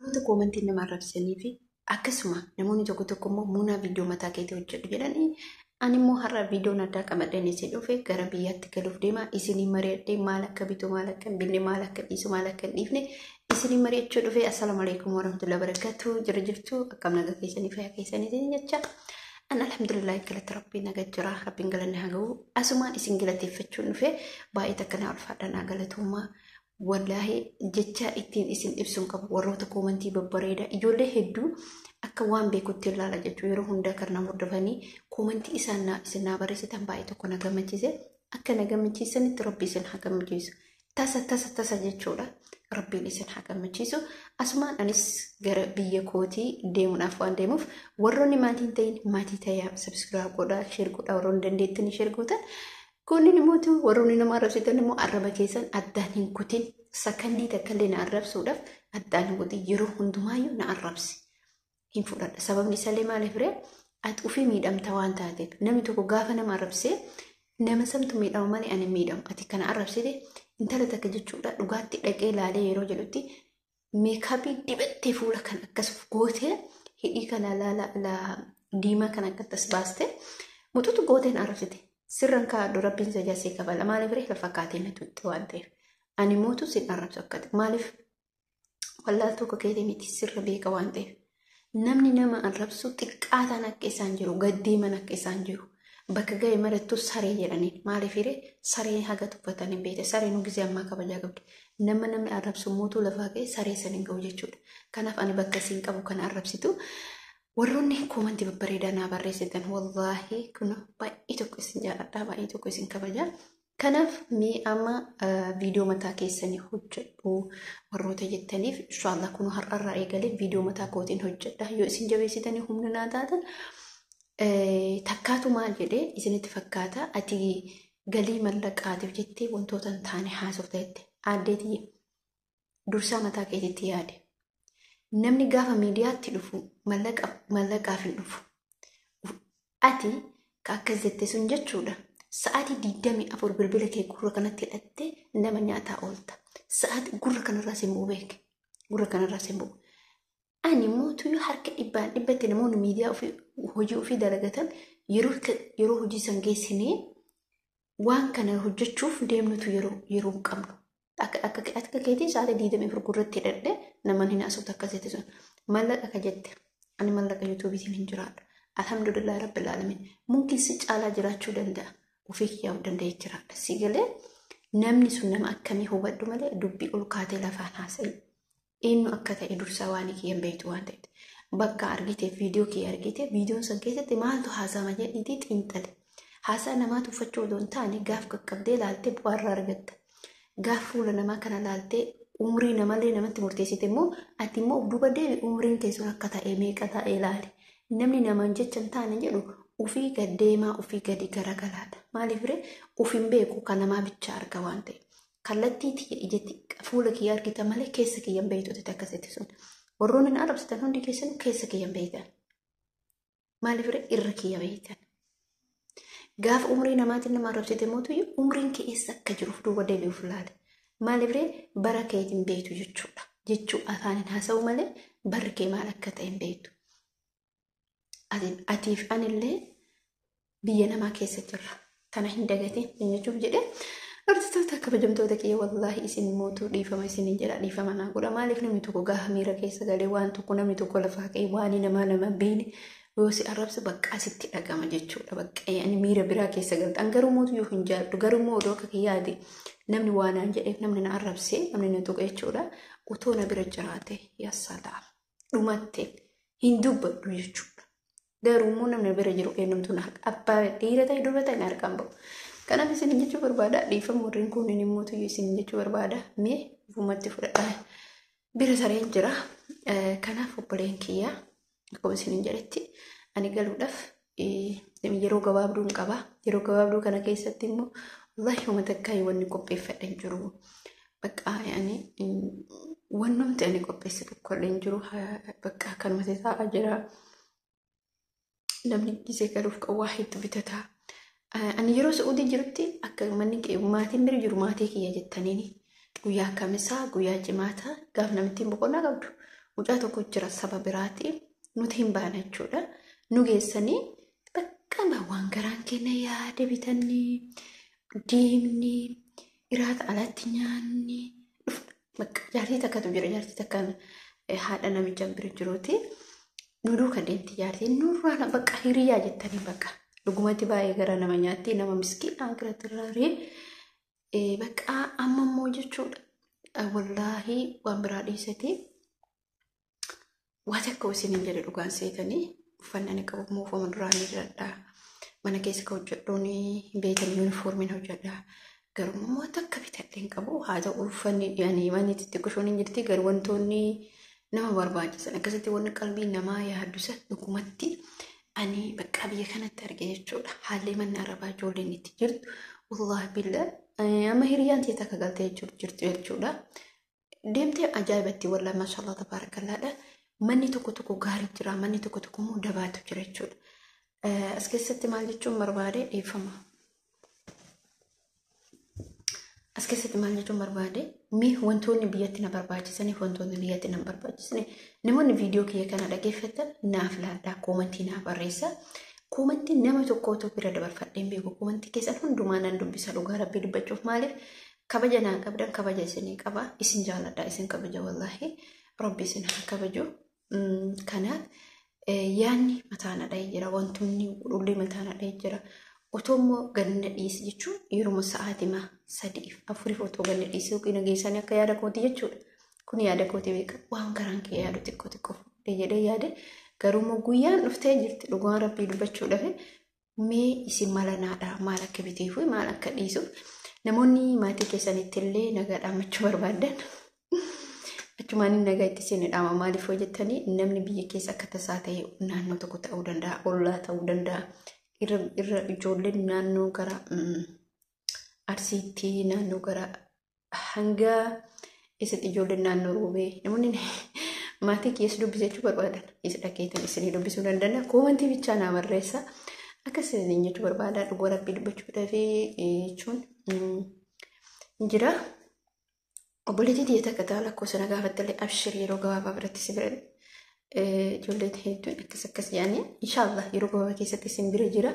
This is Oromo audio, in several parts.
Wantoota koomentiin nama arrabsanii fi akkasuma namoonni tokko tokko immoo muunaa viidiyoo mataa keetii hojjedhu jedhanii ani immoo har'a viidiyoon addaa qamadhanii isin dhufe gara biyyaatti galuuf deema isinii mari'adhee maal akka bitu maal akka binne maal akka dhiisu maal akka dhiifne isinii mari'achuu dhufe. Assalaamu alaykum warahmatullahi wabarakatuh. Jirtu akkam nagaa keessanii fayyaa keessanii jecha an alhamdulillah galata rabbii nagaa jira rabbiin galanne haa ga'u. Asumaan isin galateeffachuun dhufe baay'ee takkanaa ulfaadhanaa galatoomaa. Wallahi jecha ittiin isin ibsuun qabu warroota koomentii babbareeda ijoollee hedduu akka waan beekutti ilaala jechuun yeroo hundaa karna hordofanii koomentii isin naa barreessitan baay'ee tokko na gammachiise akka na gammachiisanitti rabbi isin haa gammachiisu tasa jechuudha. Rabbiin isin haa gammachiisu. Asumaan anis gara biyya kootii deemuudhaaf waan deemuuf warroonni maatiin ta'in maatii ta'aa subscribe godhaa share godhaa warroonni dandeettanii share gootan Kuni ni mootu warroonni nama arrabsitan immoo arraba keessan addaan hin kutin sakandii takkallee na arrabsuudhaaf addaan hin kutin yeroo hundumaayyuu na arrabsi hin fudhadha. Sababni isaallee maaliif ree ati ufii miidhamta waan taateef namni tokko gaafa nama arrabsee nama samtu miidhamu malee ani miidhamu ati kana arrabsite intala takka jechuudha dhugaatti dhaqee laalee yeroo jedhutti meekaabii dibattee fuula kan akkas gootee hidhii kana la diimaa kan akkas baaste mututu gooteen arrabsite. Sirran kaadhu rabbiin sajaasee kabala maaliif ree lafa kaatee na tuutte waan ta'eef ani mootu sin arrabsu akkati maaliif wallaal tokko keetii miti sirra beeka waan ta'eef namni nama arrabsu xiqqaataan akka isaan jiru gaddeeman akka isaan jiru bakka ga'e marattu saree jedhaniin maaliif ree saree haga tuffatanii beekte saree nu gisee ammaa kabajaa qabdi namni arrabsu mootuu lafaa ga'e saree san hin ga'u jechuudha. Kanaaf ani bakka siin qabu kana arrabsitu. Warroonni koomentii babbareedaa naa barreessitan wallahi kun baay'ee tokko isin jaalladha baay'ee tokko isin kabaja. Kanaaf mee amma viidiyoo mataa keessanii hojjedhu warroota jettaniif inshallah kun har'arraa eegalee viidiyoo mataa kootiin hojjedha. Yoo isin jabeessitanii humna naa taatan takkaatu maal jedhee isinitti fakkaata ati galii mallaqaatiif jettee wantoota hin taane haasofteetti aaddeetii dursaa mataa keetitti yaade. Namni gaafa miidiyaatti dhufu mallaqaaf hin dhufu. Ati akkas jette sun jechuudha. Sa'aatii 24 bilbila kee gurra kanatti hidhattee nama nyaataa oolta. Sa'aatii gurra kanarraa simbuu beeke. Gurra kanarraa simbuu. Ani mootu harka dhibbatti namoonni miidiyaa hojii ofii dalagatan yeroo hojii san geessinee waan kana hojjechuuf deemnutu yeroo hin qabnu. Akka keetii sa'aatii 24 gurratti hidhadhee naman hin asootu akkasitti sun mallaqa ka jette ani mallaqa yuutuubiitiin hin jiraadha. Alhamdulillah rabbil alamin mungkin si caalaa jiraachuu danda'a ofii kiyyaa'uu danda'e jiraadha. Si galee namni sun nama akkamii hubadhu malee dubbii ol kaatee lafaan haasa'i eenyu akka ta'e dursaa waan kiyyan beektu waan ta'eef bakka argite viidiyoo kee argite viidiyoon san keessatti maaltu haasama jedhiitii xiinxale haasaa namaa tuffachuu odoo hin taane gaaf qaqqabdee laaltee bu'aarraa argatta. Gaaf fuula namaa kana laaltee umrii namallee namatti murteessite immoo ati immoo duuba deebi umriin keessan akka ta'e meeqa ta'e ilaali. Namni namaan jecha hin taane jedhu ofii gaddeemaa ofii gadi garagalaadha. Maaliif ree ofiin beeku kan namaa bicha arga waan ta'e. Kallattii ijatti fuula kiyya argita malee keessa kiyya hin beektu akkasitti sun. Warroonni na arrabsitan hundi keessan keessa kiyya hin beektan. Maaliif ree irra kiyya beektan. Gaaf umrii namaatiin nama arrabsite mootu umriin kee eessa akka jiruuf duuba deebi'uuf laale. Maaliif ree bara keetiin beektu jechuudha. Jechuu afaaniin haasa'u malee barri kee maal akka ta'e hin beektu. Atiif anillee biyya namaa keessa jirra. Tana hin dagatiin jechuuf jedhee hordoftoota kabajamtoota kiyya wallahi isin mootuu dhiifama isiniin jedha dhiifama naa godha. Maaliif namni tokko gaafa miira keessa galee waan tokko namni tokko lafaa ka'e waan nama beene yoo si arrabsa bakka asitti dhagama jechuudha. Bakka ani miira biraa keessa galta. An garuu mootu yoo hin jaalladhu garuu moo odoo akka yaade namni waanaan jedheef namni na arrabsee namni na tuqa jechuudha. Otoo na bira jiraate yaasalaam dhumatte hin dubbadhu jechuudha. Garuu moo namni bira jiru eenyumtu na abbaa dhiira ta'e durba ta'e na argaan bahu. Kanaaf isin jechuu barbaada dhiifama warreen kunniin mootu isin jechuu barbaada mee ufumatti fudhadha. Bira sareen jira. Kanaaf obboleen kiyyaa akkuma isin jedhetti ani galuudhaaf yeroo gabaabduu hin qaba. Yeroo gabaabduu kana keessatti immoo wallahi uummata akka wanni qopheeffadhe hin jiru. Bakka ani wannumti ani qopheesse tokkollee hin jiru. Bakka kanuma taa'aa jira. Namni gisee galuuf qabu waa hedduu bitata. Ani yeroo Saa'udii jirutti akka manni maatiin bira jiru maatii kiyya jettaniini guyyaa kamisaa guyyaa jimaataa gaaf namittiin boqonnaa qabdu. mucaa tokko jira saba biraati nuti hin baana jechuudha. Nu geessanii bakka waan garaan keenya yaade bitannee deemnee iraata alatti nyaanne bakka jaartii takkatu jira jaartii takkaan haadha namicha bira jiruuti. Nu duuka deemti jaartii nurraa bakka hiriyaa jettanii bakka dhugumatti baay'ee gara nama nyaatti nama miskiinaa gara tiraarii bakka amma immoo jechuudha. Wallaahi waan biraa dhiisatee waan akka isin jedhe dhugaan seetanii uffannaan qabu muufama duraanii jiradhaa. Mana keessa ka hojjedhuun beekan yuunifoormiin hojjedhaa. Garuu immoo takka bitadhee hin qabu. Haa ta'u uffanni manni xixiqqoon hin jirti garuu wantoonni nama barbaachisan akkasitti wanni qalbii namaa yaaddusa dhugumatti ani bakka biyya kanatti arge jechuudha. Haalli manni arabaa ijoolleen itti jirtu wallaahi billah amma hiriyaan ta'e takka galtee jirtu jechuudha. Deemtee ajaa'ibatti wallaahi maashaallah tabaarakallaadha. Manni tokko gaarii jira manni tokko immoo dabaatu jira jechuudha. As keessatti maal jechuun barbaade dhiifama. As keessatti maal jechuun barbaade mee wantoonni biyyatti na barbaachisaniif wantoonni biyyatti na barbaachisanii namoonni viidiyoo kiyya kana dhaggeeffatan naaf laadhaa koomentii naaf barreessa. Koomentii nama tokko bira dabarfadheen beeku koomentii keessan hundumaa nan dubbisa dhugaa rabbii dubbachuuf maaliif kabaja naa qabdan kabaja isinii qaba isin jaaladhaa isin kabaja wallaahi rabbi isin haa kabaju. Kanaaf yaanni mataan dhahee jira wantoonni dhullee mataan dhahee jira. Otoo ganna dhiisi jechuun yeroo sa'aatima 3-4 otoo ganna dhiisi yookiin geessanii akka yaada kooti jechuudha. Kun yaada kooti beeka waan garaan kee yaadu xiqqoo jedhee yaade garuu guyyaan dhuftee jirti dhugaan rabbii dubbachuudhaaf mee isin mala naadhaa maal akka biteef maal akka dhiisuuf namoonni maatii keessanitti illee nagaa dhaammachuu barbaadan achumaan nagaa itti seenii dhaama maaliif hojjettanii namni biyya keessa akka tasaa ta'e naannoo tokko ta'uu danda'a ollaa ta'uu danda'a. Irra ijoolleen naannoo gara Arsiitti naannoo gara hanga isatti ijoolleen naannoo Roobee namoonni maatii keessa dubbisachuu barbaadan isa dhaqeetan isinii dubbisuu danda'a. Koomentii bichaa naa barreessa akkasiin jechuu barbaadaa dhugaa rabbii dubbachuudhaaf jechuun jira. Obboleettii dhiyeenya takka ta'a lakkoofsa na gaafattillee abshir yeroo gabaabaa biratti si bira ijoolleen hedduun akkas jedhanii inshaallah yeroo gabaabaa keessatti isin bira jira.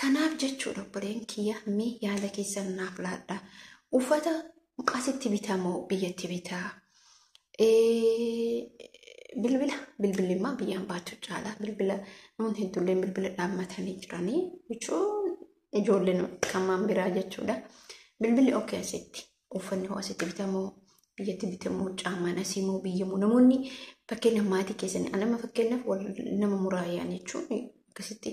Kanaaf jechuudha obboleen kiyya mee yaada keessan naaf laadhaa. Uffata asitti bitaa moo biyyatti bitaa? Bilbilimmaa biyyaan baachuu caala. Bilbila namoonni hedduulleen bilbila dhaammatanii jiranii jechuun ijoolleen kamaan biraa jechuudha. Bilbilli okkee asitti uffanni hoo asitti bitaa moo biyyatti bitamoo caamaan asii moo biyyamoo namoonni fakkeenyaaf maatii keessanii anama fakkeenyaaf nama muraayaan jechuun akkasitti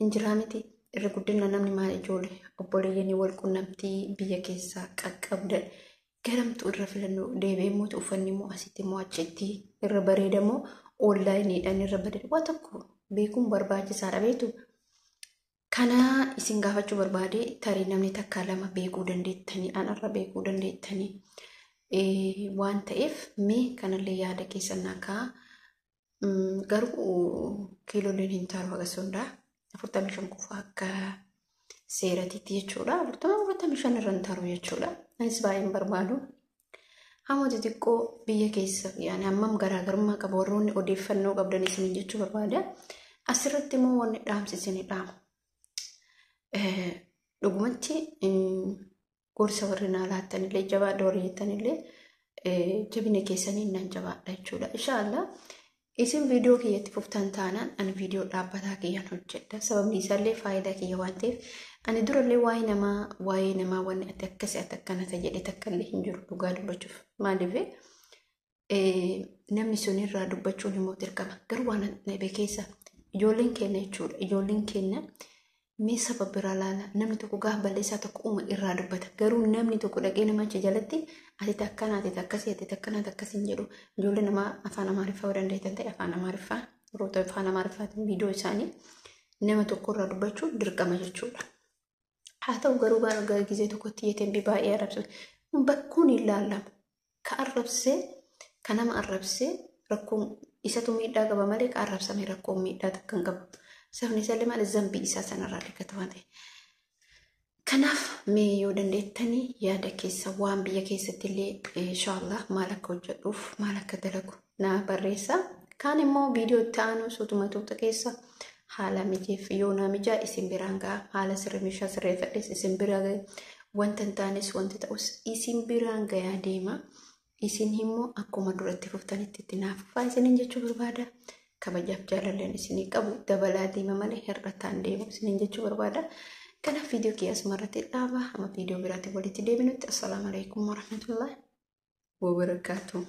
injiraa miti irra guddina namni maal ijoollee obboleeyyanii wal qunnamtii biyya keessaa qaqqabdan garamtu irra filannoo deebi'ee mootu uffanni moo asitti moo achitti irra bareedamoo onlaayiniidhaan irra bareeda waa tokko beekuun barbaachisaadha beektu. Kana isin gaafachuu barbaade tarii namni takka lama beekuu dandeettanii anarra beekuu dandeettanii. Waan ta'eef mee kanallee yaada keessan akka garuu kiilooleen hin taaru agarsiisudha. 45 qofa akka seeratiitti jechuudha. 45 irra hin taaru jechuudha. Anis baay'een barbaadu. Hamooti xiqqoo biyya keessa yaani hammam garaagarummaa qaba warroonni odeeffannoo qabdan isin jechuu barbaada. Asirratti immoo wanni dhaamsisanii dhaama. Dhugumatti gorsa warri naa laattanillee jabaadha warri jettanillee jabina keessanii nan jabaadha jechuudha. Inshaallah isin viidiyoo kiyyatti fuftan taanaan ani viidiyoo dhaabbataa kiyyaan hojjedha. Sababni isaallee faayidaa kiyya waan ta'eef ani durallee waa'ee namaa wanni ati akkasii ati akkana ta'e jedhee takkallee hin jiru dhugaa dubbachuuf. Maaliif namni sun irraa dubbachuun immoo dirqama. Garuu waan dhabe keessa ijoolleen keenya jechuudha. Ijoolleen keenya mee sababa biraa laala namni tokko gaafa balleessaa tokko uuma irraa dubbata. Garuu namni tokko dhaqee namachi jalatti ati takkana ati takkasii ati takkana takkasiin jedhu ijoollee namaa afaan amaariffaa dandeettan ta'e afaan amaariffaa roota afaan amaariffaatiin viidiyoo isaanii nama tokko irraa dubbachuu dirqama jechuudha. Haa ta'u garuu gara gizee tokkotti yeeteen baay'ee arrabsu bakkuun ilaalama. Ka arrabsee ka nama arrabsee rakkoon isatu miidhaa qaba malee ka arrabsame rakkoon miidhaa takka hin qabu. Sabni isaallee maal zambii isaa sanarraa dhiqata waan ta'e. Kanaaf mee yoo dandeettanii yaada keessa waan biyya keessatti illee inshaallah maal akka hojjedhuuf maal akka dalagu naa barreessa. Kaan immoo viidiyoo itti aanu sutuma tuuta keessa haala mijeef yoo naa mijaa isin biraan ga'a. Haala sirreeffadhees sirreeffadhees isin bira ga'a. Wanta hin taanes wanti ta'us isin biraan gayaa deema. Isin immoo akkuma duratti fuftanitti itti naafufaa isiniin jechuu barbaada. Kabajaaf jaalalleen isinii qabu dabalaa deema malee hir'ataan deemu isiniin jechuu barbaada. Kanaaf viidiyoo kiyya asumarratti dhaaba. Amma viidiyoo biraatti walitti deebinutti. Assalaamu alaikum warahmatullahi wabarakatuh.